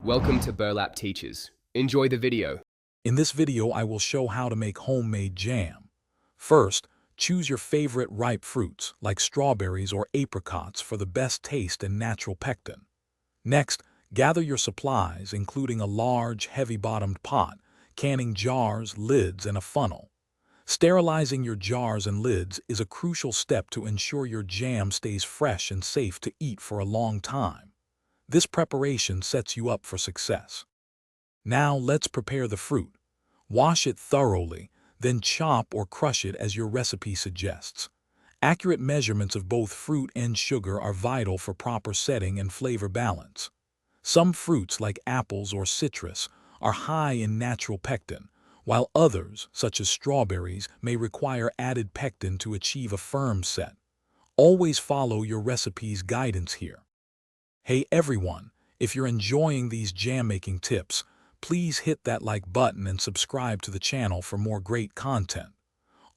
Welcome to Burlap Teachers. Enjoy the video. In this video, I will show how to make homemade jam. First, choose your favorite ripe fruits, like strawberries or apricots, for the best taste and natural pectin. Next, gather your supplies, including a large, heavy-bottomed pot, canning jars, lids, and a funnel. Sterilizing your jars and lids is a crucial step to ensure your jam stays fresh and safe to eat for a long time. This preparation sets you up for success. Now let's prepare the fruit. Wash it thoroughly, then chop or crush it as your recipe suggests. Accurate measurements of both fruit and sugar are vital for proper setting and flavor balance. Some fruits, like apples or citrus, are high in natural pectin, while others, such as strawberries, may require added pectin to achieve a firm set. Always follow your recipe's guidance here. Hey everyone, if you're enjoying these jam-making tips, please hit that like button and subscribe to the channel for more great content.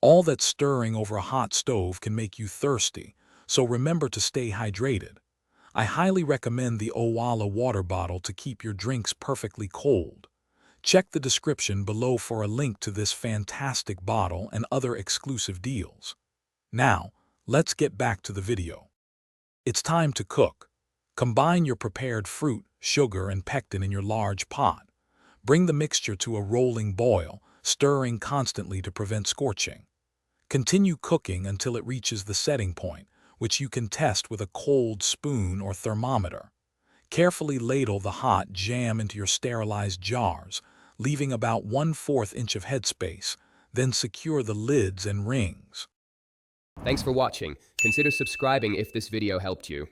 All that stirring over a hot stove can make you thirsty, so remember to stay hydrated. I highly recommend the Owala water bottle to keep your drinks perfectly cold. Check the description below for a link to this fantastic bottle and other exclusive deals. Now, let's get back to the video. It's time to cook. Combine your prepared fruit, sugar, and pectin in your large pot. Bring the mixture to a rolling boil, stirring constantly to prevent scorching. Continue cooking until it reaches the setting point, which you can test with a cold spoon or thermometer. Carefully ladle the hot jam into your sterilized jars, leaving about 1/4 inch of headspace, then secure the lids and rings. Thanks for watching. Consider subscribing if this video helped you.